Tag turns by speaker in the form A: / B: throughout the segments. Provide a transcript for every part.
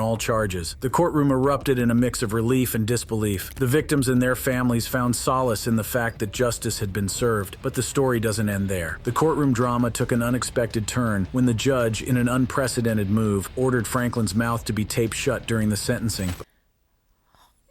A: all charges. The courtroom erupted in a mix of relief and disbelief. The victims and their families found solace in the fact that justice had been served, but the story doesn't end there. The courtroom drama took an unexpected turn when the judge, in an unprecedented move, ordered Franklin's mouth to be taped shut during the sentencing.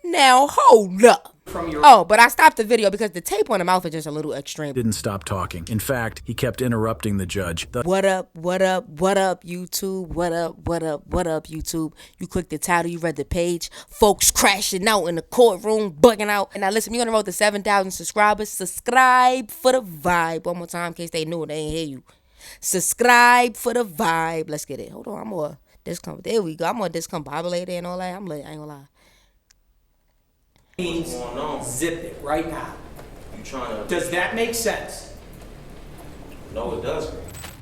B: Now, hold up. Oh, but I stopped the video because the tape on the mouth is just a little extreme.
A: Didn't stop talking. In fact, he kept interrupting the judge.
B: What up, YouTube? What up, YouTube? You clicked the title, you read the page. Folks crashing out in the courtroom, bugging out. And now listen, you're on the road to 7,000 subscribers. Subscribe for the vibe. One more time in case they knew it, they ain't hear you. Subscribe for the vibe. Let's get it. Hold on, I'm more there we go. I'm more discombobulated and all that. I ain't gonna lie.
C: Means zip it right now. Does that make sense?
D: No, it doesn't.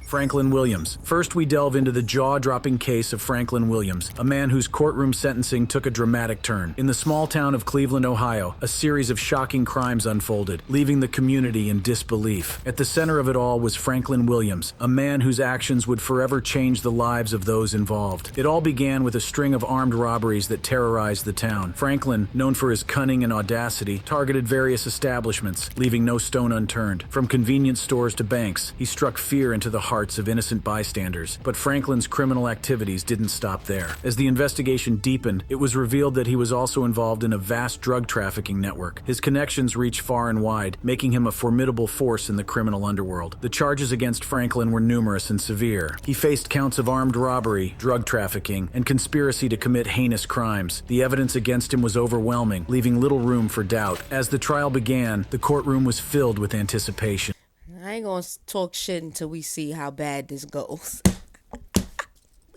A: Franklin Williams. First, we delve into the jaw-dropping case of Franklin Williams, a man whose courtroom sentencing took a dramatic turn. In the small town of Cleveland, Ohio, a series of shocking crimes unfolded, leaving the community in disbelief. At the center of it all was Franklin Williams, a man whose actions would forever change the lives of those involved. It all began with a string of armed robberies that terrorized the town. Franklin, known for his cunning and audacity, targeted various establishments, leaving no stone unturned. From convenience stores to banks, he struck fear into the hearts of innocent bystanders. But Franklin's criminal activities didn't stop there. As the investigation deepened, it was revealed that he was also involved in a vast drug trafficking network. His connections reached far and wide, making him a formidable force in the criminal underworld. The charges against Franklin were numerous and severe. He faced counts of armed robbery, drug trafficking, and conspiracy to commit heinous crimes. The evidence against him was overwhelming, leaving little room for doubt. As the trial began, the courtroom was filled with anticipation.
B: I ain't gonna talk shit until we see how bad this goes.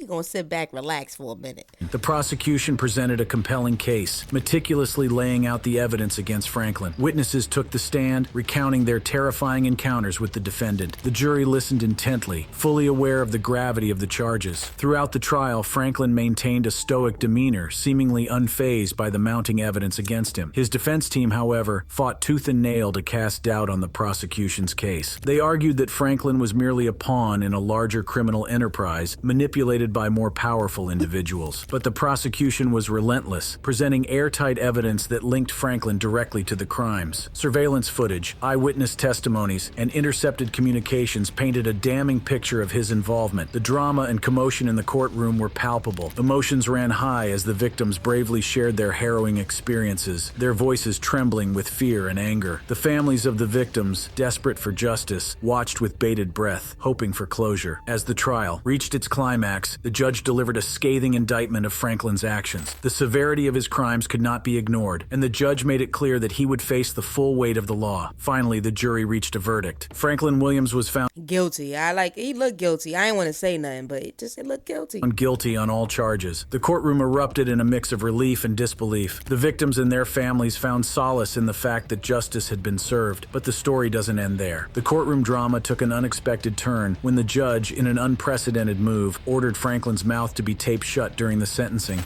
B: We gonna sit back, relax for a minute.
A: The prosecution presented a compelling case, meticulously laying out the evidence against Franklin. Witnesses took the stand, recounting their terrifying encounters with the defendant. The jury listened intently, fully aware of the gravity of the charges. Throughout the trial, Franklin maintained a stoic demeanor, seemingly unfazed by the mounting evidence against him. His defense team, however, fought tooth and nail to cast doubt on the prosecution's case. They argued that Franklin was merely a pawn in a larger criminal enterprise, manipulated by more powerful individuals. But the prosecution was relentless, presenting airtight evidence that linked Franklin directly to the crimes. Surveillance footage, eyewitness testimonies, and intercepted communications painted a damning picture of his involvement. The drama and commotion in the courtroom were palpable. Emotions ran high as the victims bravely shared their harrowing experiences, their voices trembling with fear and anger. The families of the victims, desperate for justice, watched with bated breath, hoping for closure. As the trial reached its climax, the judge delivered a scathing indictment of Franklin's actions. The severity of his crimes could not be ignored, and the judge made it clear that he would face the full weight of the law. Finally, the jury reached a verdict. Franklin Williams was found
B: guilty. He looked guilty. I ain't want to say nothing, but it looked guilty.
A: Guilty on all charges. The courtroom erupted in a mix of relief and disbelief. The victims and their families found solace in the fact that justice had been served, but the story doesn't end there. The courtroom drama took an unexpected turn when the judge, in an unprecedented move, ordered Franklin's mouth to be taped shut during the sentencing.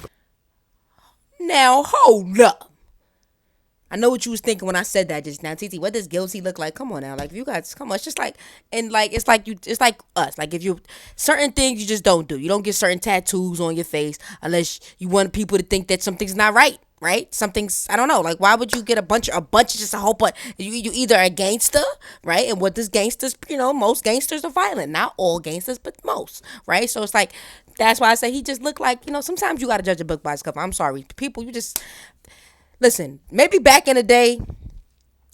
B: Now, hold up. I know what you was thinking when I said that just now. TT, what does guilty look like? Come on now. Like, if you guys, come on. It's just like, and like, it's like us. Like, if you, certain things you just don't do. You don't get certain tattoos on your face unless you want people to think that something's not right. Right? Something's, I don't know. Like, why would you get a bunch of just a whole bunch? You either a gangster, right? And what does gangsters, most gangsters are violent. Not all gangsters, but most, right? So it's like, that's why I say he just looked like, sometimes you got to judge a book by its cover. I'm sorry. People, you just, listen, maybe back in the day,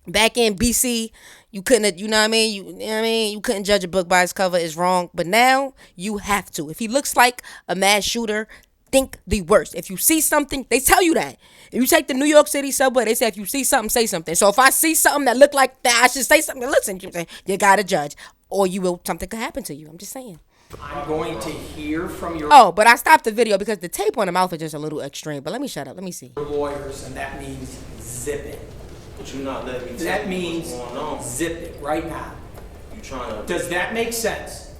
B: back in BC, you couldn't, you couldn't judge a book by its cover. It's wrong. But now you have to. If he looks like a mass shooter, think the worst. If you see something, they tell you that. If you take the New York City subway, they say if you see something, say something. So if I see something that look like that, I should say something. Listen, you gotta judge, or something could happen to you. I'm just saying.
C: I'm going to hear from your
B: Oh, but I stopped the video because the tape on the mouth is just a little extreme. But let me shut up. Let me see.
C: lawyers, and that means zip it.
D: But you're not letting me tell
C: That
D: you
C: means
D: what's going on.
C: zip it right now.
D: You trying to?
C: Does that make sense?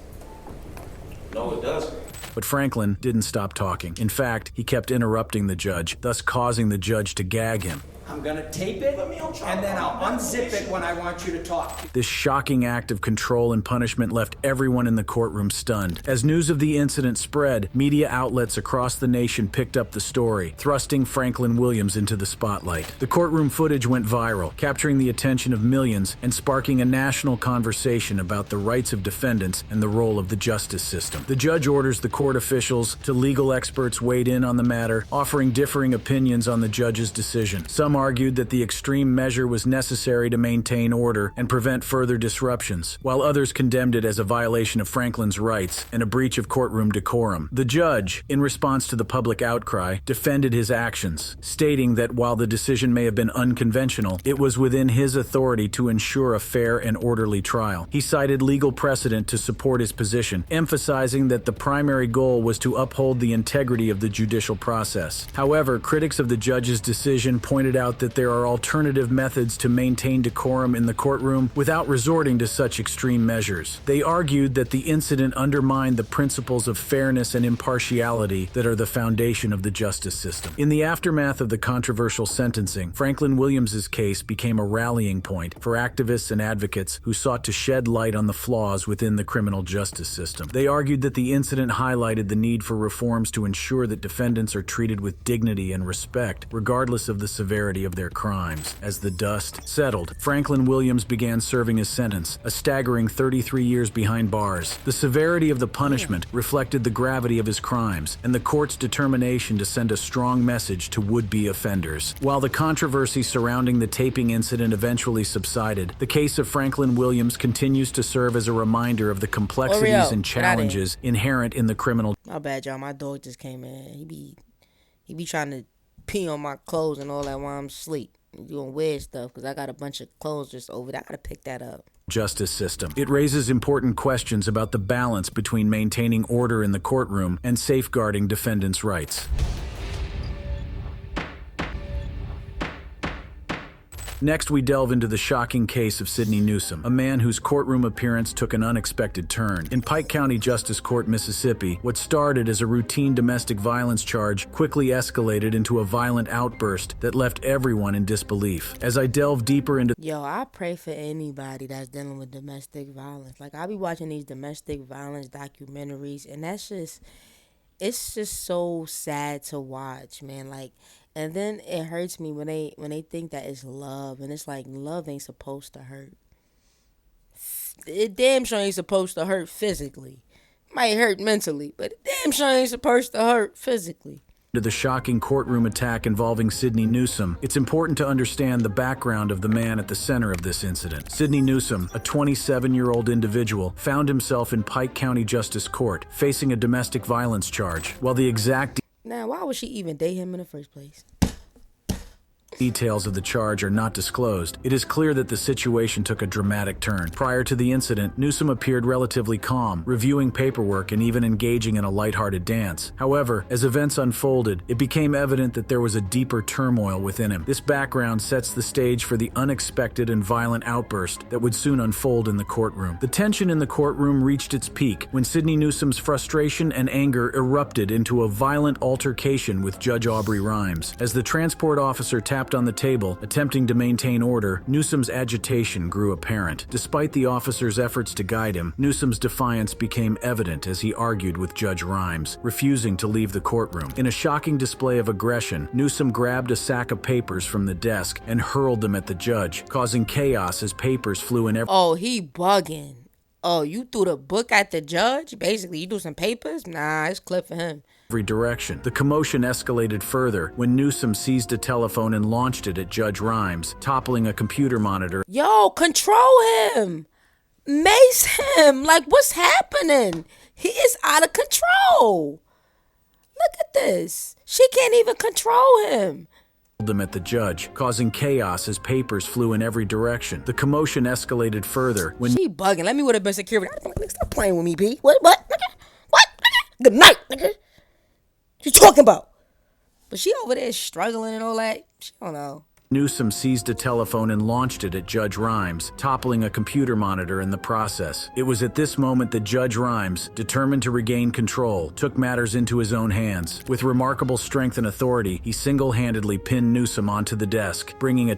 D: No, it doesn't.
A: But Franklin didn't stop talking. In fact, he kept interrupting the judge, thus causing the judge to gag him.
C: I'm gonna tape it, and then I'll unzip it when I want you to talk.
A: This shocking act of control and punishment left everyone in the courtroom stunned. As news of the incident spread, media outlets across the nation picked up the story, thrusting Franklin Williams into the spotlight. The courtroom footage went viral, capturing the attention of millions and sparking a national conversation about the rights of defendants and the role of the justice system. The judge orders the court officials to legal experts weighed in on the matter, offering differing opinions on the judge's decision. Some argued that the extreme measure was necessary to maintain order and prevent further disruptions, while others condemned it as a violation of Franklin's rights and a breach of courtroom decorum. The judge, in response to the public outcry, defended his actions, stating that while the decision may have been unconventional, it was within his authority to ensure a fair and orderly trial. He cited legal precedent to support his position, emphasizing that the primary goal was to uphold the integrity of the judicial process. However, critics of the judge's decision pointed out that there are alternative methods to maintain decorum in the courtroom without resorting to such extreme measures. They argued that the incident undermined the principles of fairness and impartiality that are the foundation of the justice system. In the aftermath of the controversial sentencing, Franklin Williams's case became a rallying point for activists and advocates who sought to shed light on the flaws within the criminal justice system. They argued that the incident highlighted the need for reforms to ensure that defendants are treated with dignity and respect, regardless of the severity of their crimes. As the dust settled, Franklin Williams began serving his sentence, a staggering 33 years behind bars. The severity of the punishment reflected the gravity of his crimes and the court's determination to send a strong message to would-be offenders. While the controversy surrounding the taping incident eventually subsided, the case of Franklin Williams continues to serve as a reminder of the complexities and challenges inherent in the criminal.
B: My bad, y'all. My dog just came in. He be trying to pee on my clothes and all that while I'm asleep. Doing weird stuff because I got a bunch of clothes just over there. I gotta pick that up.
A: Justice system. It raises important questions about the balance between maintaining order in the courtroom and safeguarding defendants' rights. Next, we delve into the shocking case of Sidney Newsom, a man whose courtroom appearance took an unexpected turn. In Pike County Justice Court, Mississippi, what started as a routine domestic violence charge quickly escalated into a violent outburst that left everyone in disbelief. As I delve deeper into...
B: Yo, I pray for anybody that's dealing with domestic violence. Like, I be watching these domestic violence documentaries, and it's just so sad to watch, man. Like, and then it hurts me when they think that it's love, and it's like love ain't supposed to hurt. It damn sure ain't supposed to hurt physically. Might hurt mentally, but it damn sure ain't supposed to hurt physically.
A: To the shocking courtroom attack involving Sidney Newsom, it's important to understand the background of the man at the center of this incident. Sidney Newsom, a 27-year-old individual, found himself in Pike County Justice Court, facing a domestic violence charge. While the exact
B: Now, why would she even date him in the first place?
A: details of the charge are not disclosed, it is clear that the situation took a dramatic turn. Prior to the incident, Newsom appeared relatively calm, reviewing paperwork and even engaging in a lighthearted dance. However, as events unfolded, it became evident that there was a deeper turmoil within him. This background sets the stage for the unexpected and violent outburst that would soon unfold in the courtroom. The tension in the courtroom reached its peak when Sidney Newsom's frustration and anger erupted into a violent altercation with Judge Aubrey Rimes. As the transport officer tapped on the table, attempting to maintain order, Newsom's agitation grew apparent. Despite the officer's efforts to guide him, Newsom's defiance became evident as he argued with Judge Rimes, refusing to leave the courtroom. In a shocking display of aggression, Newsom grabbed a sack of papers from the desk and hurled them at the judge, causing chaos as papers flew in every...
B: Oh, he bugging. Oh, you threw the book at the judge? Basically, you threw some papers? Nah, it's clip for him.
A: direction. The commotion escalated further when Newsom seized a telephone and launched it at Judge Rimes, toppling a computer monitor.
B: Yo, control him. Mace him. Like, what's happening? He is out of control. Look at this. She can't even control him.
A: Them at the judge, causing chaos as papers flew in every direction. The commotion escalated further when...
B: She bugging. Let me with a bit of security. Stop playing with me, B. What? What? Good night, nigga. What you talking about? But she over there struggling and all that. She don't know.
A: Newsom seized a telephone and launched it at Judge Rhimes, toppling a computer monitor in the process. It was at this moment that Judge Rhimes, determined to regain control, took matters into his own hands. With remarkable strength and authority, he single-handedly pinned Newsom onto the desk, bringing a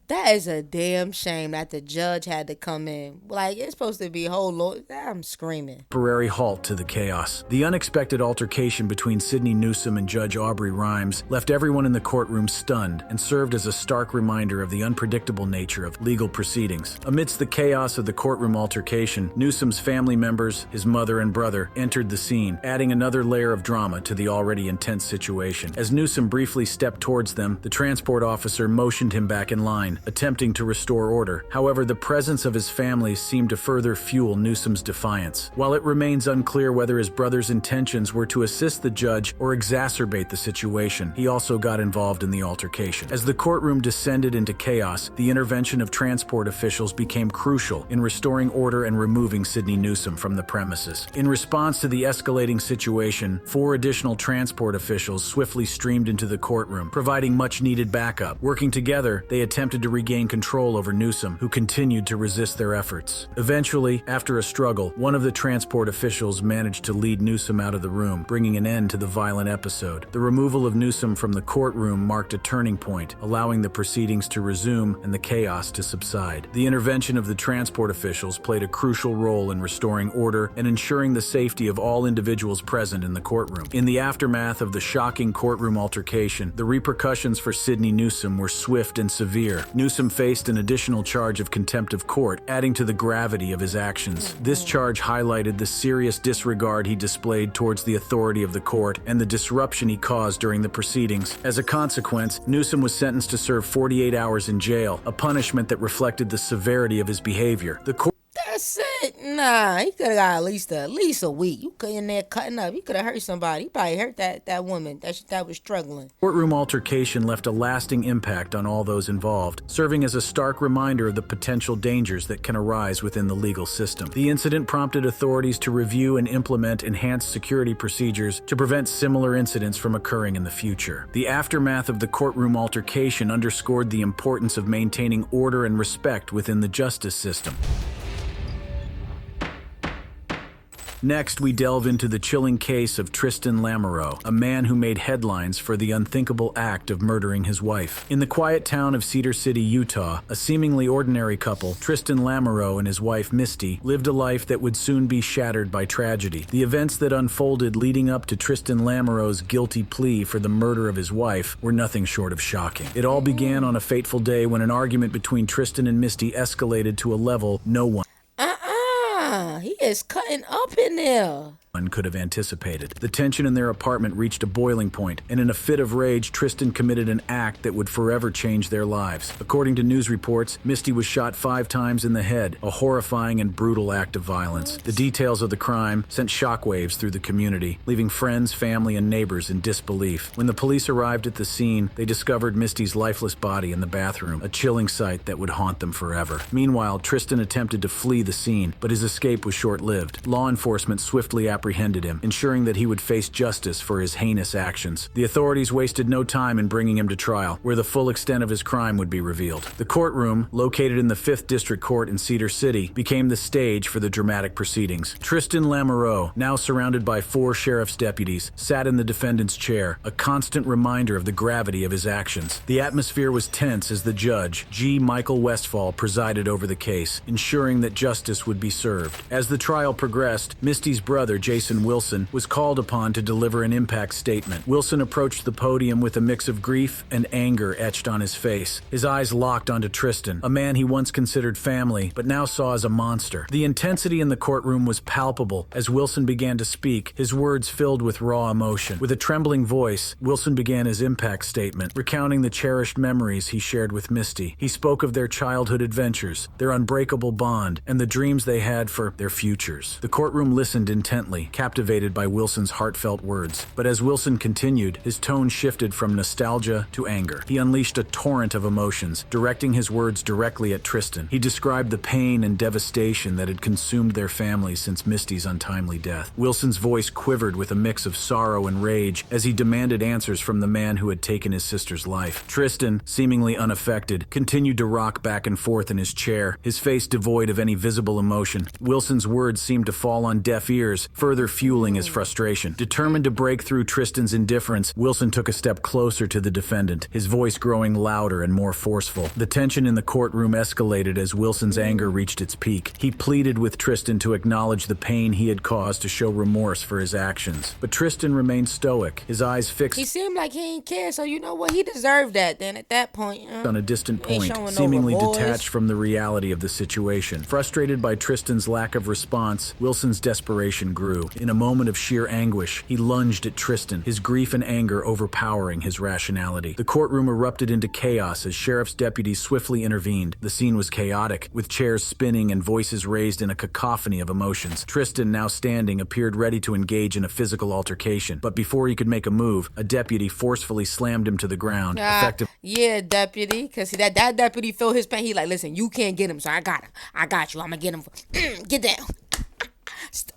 B: That is a damn shame that the judge had to come in. Like, it's supposed to be a whole lot. I'm screaming.
A: temporary halt to the chaos. The unexpected altercation between Sidney Newsom and Judge Aubrey Rhimes left everyone in the courtroom stunned and served as a stark reminder of the unpredictable nature of legal proceedings. Amidst the chaos of the courtroom altercation, Newsom's family members, his mother and brother, entered the scene, adding another layer of drama to the already intense situation. As Newsom briefly stepped towards them, the transport officer motioned him back in line, attempting to restore order. However, the presence of his family seemed to further fuel Newsom's defiance. While it remains unclear whether his brother's intentions were to assist the judge or exacerbate the situation, he also got involved in the altercation. As the courtroom descended into chaos, the intervention of transport officials became crucial in restoring order and removing Sidney Newsom from the premises. In response to the escalating situation, 4 additional transport officials swiftly streamed into the courtroom, providing much-needed backup. Working together, they attempted to regain control over Newsom, who continued to resist their efforts. Eventually, after a struggle, one of the transport officials managed to lead Newsom out of the room, bringing an end to the violent episode. The removal of Newsom from the courtroom marked a turning point, allowing the proceedings to resume and the chaos to subside. The intervention of the transport officials played a crucial role in restoring order and ensuring the safety of all individuals present in the courtroom. In the aftermath of the shocking courtroom altercation, the repercussions for Sidney Newsom were swift and severe. Newsom faced an additional charge of contempt of court, adding to the gravity of his actions. This charge highlighted the serious disregard he displayed towards the authority of the court and the disruption he caused during the proceedings. As a consequence, Newsom was sentenced to serve 48 hours in jail, a punishment that reflected the severity of his behavior. The court
B: That's it. Nah, he could have got at least a week. You could in there cutting up. He could have hurt somebody. He probably hurt that woman that was struggling.
A: courtroom altercation left a lasting impact on all those involved, serving as a stark reminder of the potential dangers that can arise within the legal system. The incident prompted authorities to review and implement enhanced security procedures to prevent similar incidents from occurring in the future. The aftermath of the courtroom altercation underscored the importance of maintaining order and respect within the justice system. Next, we delve into the chilling case of Tristan Laro, a man who made headlines for the unthinkable act of murdering his wife. In the quiet town of Cedar City, Utah, a seemingly ordinary couple, Tristan Laro and his wife Misty, lived a life that would soon be shattered by tragedy. The events that unfolded leading up to Tristan Laro's guilty plea for the murder of his wife were nothing short of shocking. It all began on a fateful day when an argument between Tristan and Misty escalated to a level no one
B: He is cutting up in there.
A: could have anticipated. The tension in their apartment reached a boiling point, and in a fit of rage, Tristan committed an act that would forever change their lives. According to news reports, Misty was shot 5 times in the head, a horrifying and brutal act of violence. The details of the crime sent shockwaves through the community, leaving friends, family, and neighbors in disbelief. When the police arrived at the scene, they discovered Misty's lifeless body in the bathroom, a chilling sight that would haunt them forever. Meanwhile, Tristan attempted to flee the scene, but his escape was short-lived. Law enforcement swiftly apprehended him, ensuring that he would face justice for his heinous actions. The authorities wasted no time in bringing him to trial, where the full extent of his crime would be revealed. The courtroom, located in the 5th District Court in Cedar City, became the stage for the dramatic proceedings. Tristan Laro, now surrounded by 4 sheriff's deputies, sat in the defendant's chair, a constant reminder of the gravity of his actions. The atmosphere was tense as the judge, G. Michael Westfall, presided over the case, ensuring that justice would be served. As the trial progressed, Misty's brother, Jason Wilson, was called upon to deliver an impact statement. Wilson approached the podium with a mix of grief and anger etched on his face. His eyes locked onto Tristan, a man he once considered family, but now saw as a monster. The intensity in the courtroom was palpable. As Wilson began to speak, his words filled with raw emotion. With a trembling voice, Wilson began his impact statement, recounting the cherished memories he shared with Misty. He spoke of their childhood adventures, their unbreakable bond, and the dreams they had for their futures. The courtroom listened intently, silently, captivated by Wilson's heartfelt words. But as Wilson continued, his tone shifted from nostalgia to anger. He unleashed a torrent of emotions, directing his words directly at Tristan. He described the pain and devastation that had consumed their family since Misty's untimely death. Wilson's voice quivered with a mix of sorrow and rage as he demanded answers from the man who had taken his sister's life. Tristan, seemingly unaffected, continued to rock back and forth in his chair, his face devoid of any visible emotion. Wilson's words seemed to fall on deaf ears, further fueling his frustration. Determined to break through Tristan's indifference, Wilson took a step closer to the defendant, his voice growing louder and more forceful. The tension in the courtroom escalated as Wilson's anger reached its peak. He pleaded with Tristan to acknowledge the pain he had caused, to show remorse for his actions. But Tristan remained stoic, his eyes fixed.
B: He seemed like he ain't care, so you know what? He deserved that then at that point.
A: On a distant point,
B: no
A: seemingly
B: remorse.
A: detached from the reality of the situation. Frustrated by Tristan's lack of response, Wilson's desperation grew. In a moment of sheer anguish, he lunged at Tristan, his grief and anger overpowering his rationality. The courtroom erupted into chaos as sheriff's deputies swiftly intervened. The scene was chaotic, with chairs spinning and voices raised in a cacophony of emotions. Tristan, now standing, appeared ready to engage in a physical altercation, but before he could make a move, a deputy forcefully slammed him to the ground.
B: Yeah, deputy, because that deputy felt his pain. He like, listen, you can't get him, so I got him. I got you. I'm going to get him. Get down.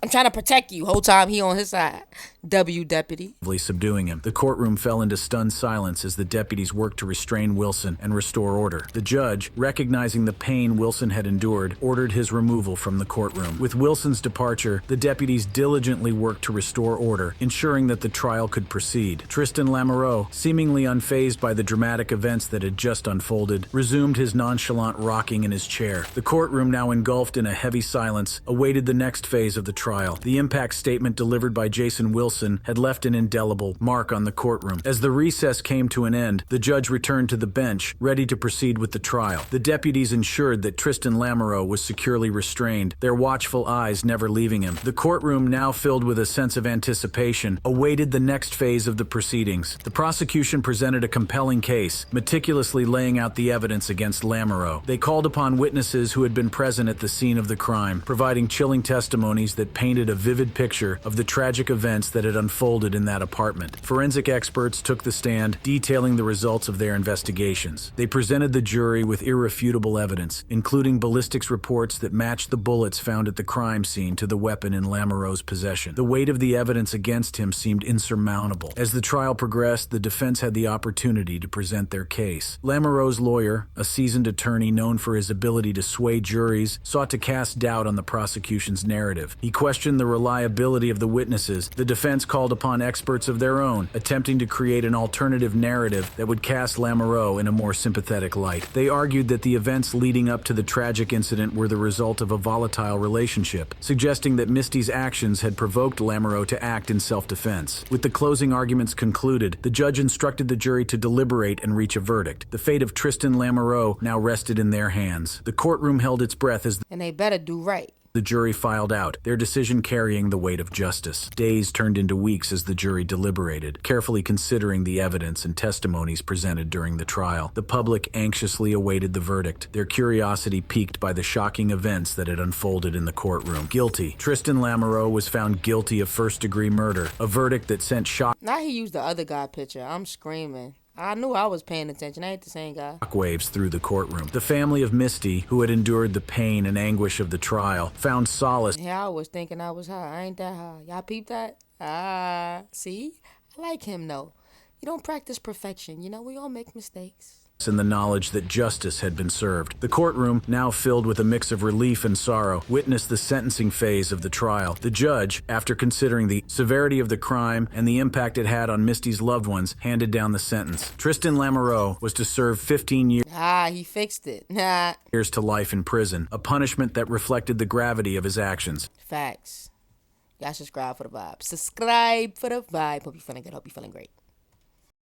B: I'm trying to protect you. Whole time he on his side. Deputy.
A: Subduing him. The courtroom fell into stunned silence as the deputies worked to restrain Wilson and restore order. The judge, recognizing the pain Wilson had endured, ordered his removal from the courtroom. With Wilson's departure, the deputies diligently worked to restore order, ensuring that the trial could proceed. Tristan Laro, seemingly unfazed by the dramatic events that had just unfolded, resumed his nonchalant rocking in his chair. The courtroom, now engulfed in a heavy silence, awaited the next phase of the trial. The impact statement delivered by Jason Wilson had left an indelible mark on the courtroom. As the recess came to an end, the judge returned to the bench, ready to proceed with the trial. The deputies ensured that Tristan Laro was securely restrained, their watchful eyes never leaving him. The courtroom, now filled with a sense of anticipation, awaited the next phase of the proceedings. The prosecution presented a compelling case, meticulously laying out the evidence against Laro. They called upon witnesses who had been present at the scene of the crime, providing chilling testimonies that painted a vivid picture of the tragic events that had unfolded in that apartment. Forensic experts took the stand, detailing the results of their investigations. They presented the jury with irrefutable evidence, including ballistics reports that matched the bullets found at the crime scene to the weapon in Lamoureux's possession. The weight of the evidence against him seemed insurmountable. As the trial progressed, the defense had the opportunity to present their case. Lamoureux's lawyer, a seasoned attorney known for his ability to sway juries, sought to cast doubt on the prosecution's narrative. He questioned the reliability of the witnesses. The defense called upon experts of their own, attempting to create an alternative narrative that would cast Lamoureux in a more sympathetic light. They argued that the events leading up to the tragic incident were the result of a volatile relationship, suggesting that Misty's actions had provoked Lamoureux to act in self-defense. With the closing arguments concluded, the judge instructed the jury to deliberate and reach a verdict. The fate of Tristan Laro now rested in their hands. The courtroom held its breath as
B: And they better do right.
A: the jury filed out, their decision carrying the weight of justice. Days turned into weeks as the jury deliberated, carefully considering the evidence and testimonies presented during the trial. The public anxiously awaited the verdict, their curiosity piqued by the shocking events that had unfolded in the courtroom. Guilty. Tristan Laro was found guilty of first-degree murder, a verdict that sent
B: Now he used the other guy picture. I'm screaming. I knew I was paying attention. I ain't the same guy.
A: shockwaves through the courtroom. The family of Misty, who had endured the pain and anguish of the trial, found solace.
B: Yeah, I was thinking I was high. I ain't that high. Y'all peep that? See? I like him, though. You don't practice perfection. You know, we all make mistakes.
A: In the knowledge that justice had been served. The courtroom, now filled with a mix of relief and sorrow, witnessed the sentencing phase of the trial. The judge, after considering the severity of the crime and the impact it had on Misty's loved ones, handed down the sentence. Tristan Laro was to serve 15 years.
B: He fixed it.
A: Years to life in prison, a punishment that reflected the gravity of his actions.
B: Facts. Y'all subscribe for the vibe. Subscribe for the vibe. Hope you feeling good. Hope you feeling great.